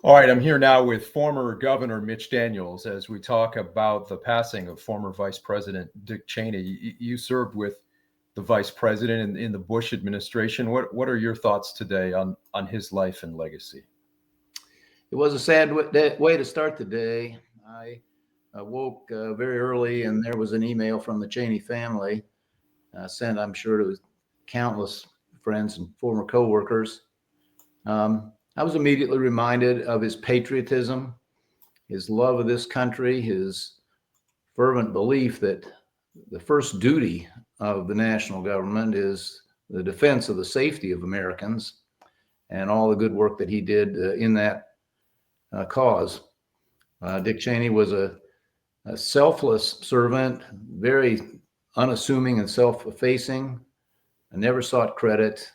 All right, I'm here now with former Governor Mitch Daniels as we talk about the passing of former Vice President Dick Cheney. You served with the Vice President in the Bush administration. What are your thoughts today on his life and legacy? It was a sad way to start the day. I woke very early, and there was an email from the Cheney family sent, I'm sure, to countless friends and former coworkers. I was immediately reminded of his patriotism, his love of this country, his fervent belief that the first duty of the national government is the defense of the safety of Americans, and all the good work that he did in that cause. Dick Cheney was a selfless servant, very unassuming and self-effacing, and never sought credit,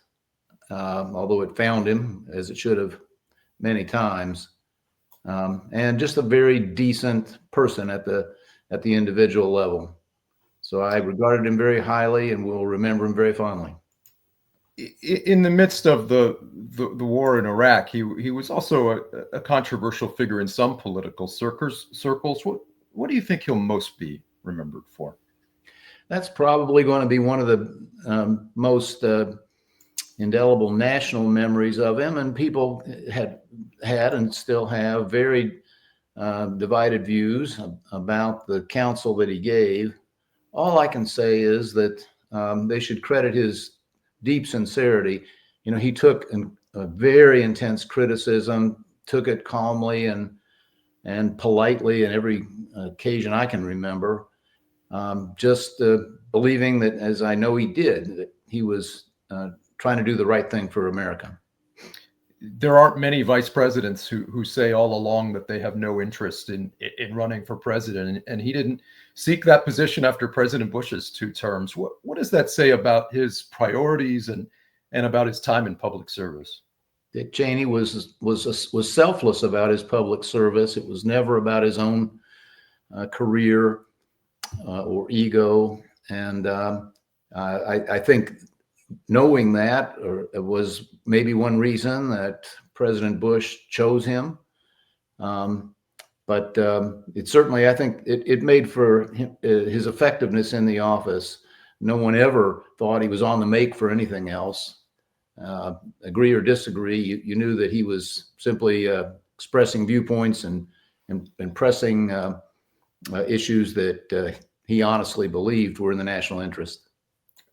although it found him, as it should have, many times. And just a very decent person at the individual level. So I regarded him very highly and will remember him very fondly. In the midst of the war in Iraq, he was also a controversial figure in some political circles. What do you think he'll most be remembered for? That's probably going to be one of the most indelible national memories of him, and people had and still have very divided views about the counsel that he gave. All I can say is that they should credit his deep sincerity. You know, he took a very intense criticism, took it calmly and politely in every occasion I can remember, just believing that, as I know he did, that he was trying to do the right thing for America. There aren't many vice presidents who say all along that they have no interest in running for president, and he didn't seek that position after President Bush's 2 terms. What does that say about his priorities and about his time in public service? Dick Cheney was selfless about his public service. It was never about his own career or ego, and I think knowing that was maybe one reason that President Bush chose him. But it certainly, I think it made for his effectiveness in the office. No one ever thought he was on the make for anything else. Agree or disagree, you knew that he was simply expressing viewpoints and pressing issues that he honestly believed were in the national interest.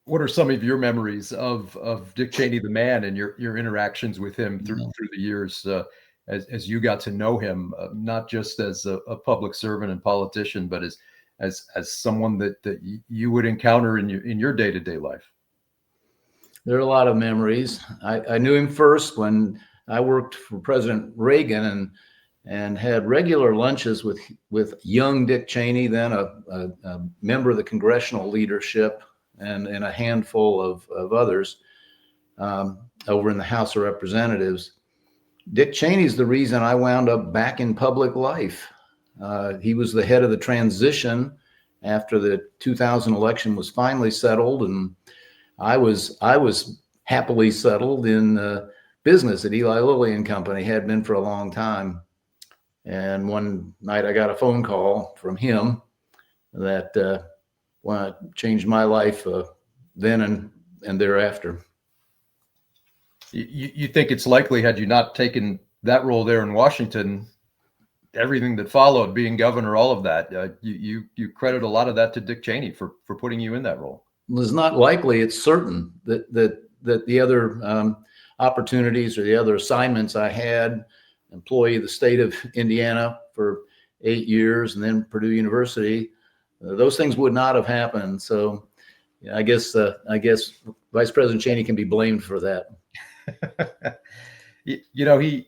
What are some of your memories of Dick Cheney, the man, and your interactions with him through the years as you got to know him, not just as a public servant and politician, but as someone that you would encounter in your day-to-day life? There are a lot of memories. I knew him first when I worked for President Reagan and had regular lunches with young Dick Cheney, then a member of the congressional leadership, and a handful of others over in the House of Representatives. Dick Cheney's the reason I wound up back in public life. He was the head of the transition after the 2000 election was finally settled, and I was happily settled in business at Eli Lilly and Company, had been for a long time. And one night I got a phone call from him that changed my life then and thereafter. You think it's likely, had you not taken that role there in Washington, everything that followed, being governor, all of that, you credit a lot of that to Dick Cheney for putting you in that role? It was not likely. It's certain that the other opportunities or the other assignments I had, employee of the state of Indiana for 8 years, and then Purdue University, those things would not have happened. So I guess Vice President Cheney can be blamed for that. You know, it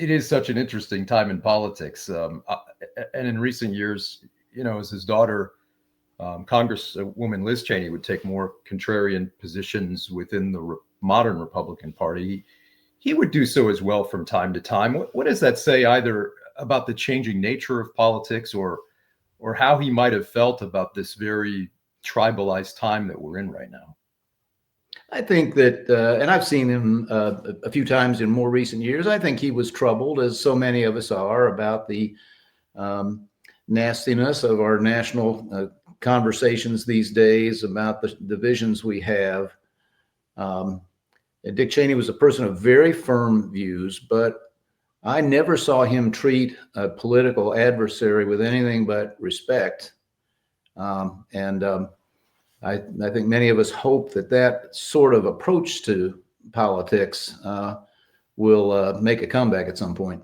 is such an interesting time in politics. And in recent years, you know, as his daughter, Congresswoman Liz Cheney, would take more contrarian positions within the modern Republican Party, he would do so as well from time to time. What does that say either about the changing nature of politics or how he might have felt about this very tribalized time that we're in right now? I think that, and I've seen him a few times in more recent years. I think he was troubled, as so many of us are, about the nastiness of our national conversations these days, about the divisions we have. Dick Cheney was a person of very firm views, but I never saw him treat a political adversary with anything but respect. I think many of us hope that that sort of approach to politics will make a comeback at some point.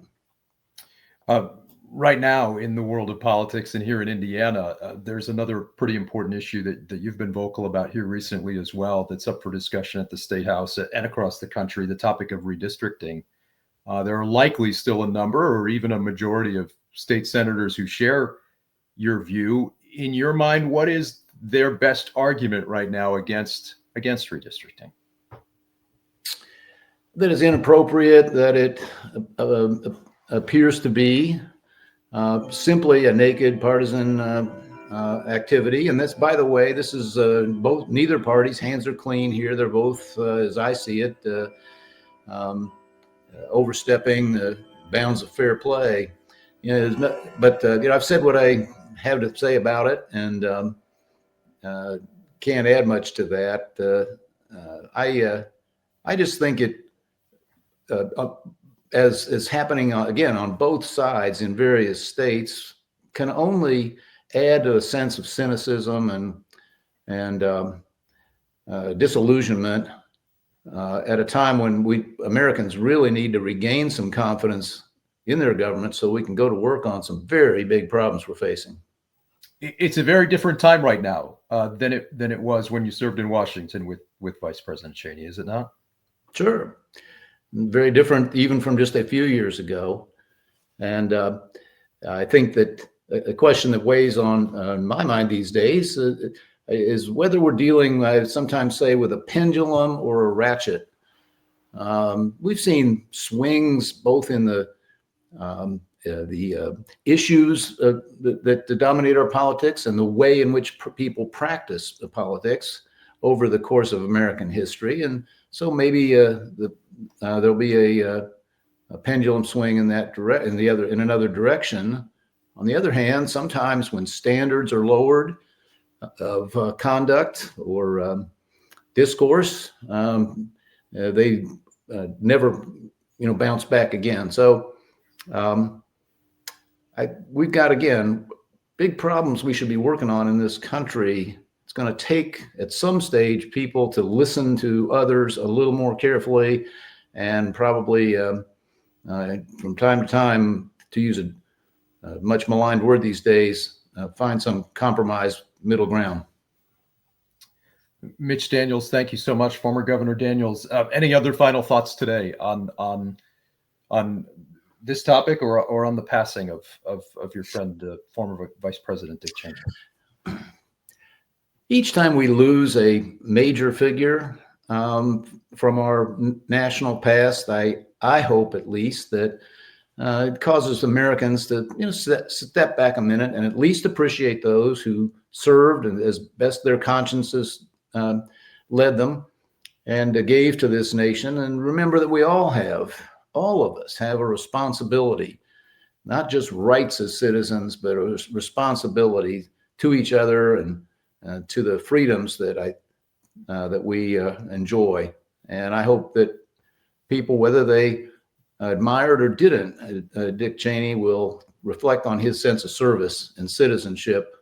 Right now in the world of politics and here in Indiana, there's another pretty important issue that you've been vocal about here recently as well, that's up for discussion at the Statehouse and across the country, the topic of redistricting. There are likely still a number or even a majority of state senators who share your view. In your mind, what is their best argument right now against redistricting? That is inappropriate, that it appears to be simply a naked partisan activity. And that's, by the way, this is neither party's hands are clean here. They're both, as I see it, overstepping the bounds of fair play. I've said what I have to say about it, and can't add much to that. I just think it, as is happening again on both sides in various states, can only add to a sense of cynicism and disillusionment at a time when we Americans really need to regain some confidence in their government so we can go to work on some very big problems we're facing. It's a very different time right now than it was when you served in Washington with Vice President Cheney, is it not? Sure. Very different even from just a few years ago. And I think that a question that weighs on my mind these days is whether we're dealing, I sometimes say, with a pendulum or a ratchet. We've seen swings both in the issues that dominate our politics and the way in which people practice the politics over the course of American history. And so maybe there'll be a pendulum swing in another direction. On the other hand, sometimes when standards are lowered of conduct or discourse, they never bounce back again. So we've got, again, big problems we should be working on in this country. It's going to take, at some stage, people to listen to others a little more carefully, and probably from time to time, to use a much maligned word these days, find some compromise middle ground. Mitch Daniels, thank you so much, former Governor Daniels. Any other final thoughts today on this topic or on the passing of your friend, former Vice President Dick Cheney? Each time we lose a major figure from our national past, I hope at least that it causes Americans to step back a minute and at least appreciate those who served and as best their consciences led them and gave to this nation. And remember that all of us have a responsibility, not just rights as citizens, but a responsibility to each other and to the freedoms that we enjoy. And I hope that people, whether they admired or didn't Dick Cheney, will reflect on his sense of service and citizenship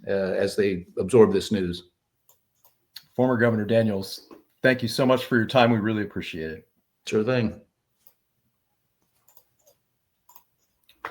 as they absorb this news. Former Governor Daniels, thank you so much for your time. We really appreciate it. Sure thing.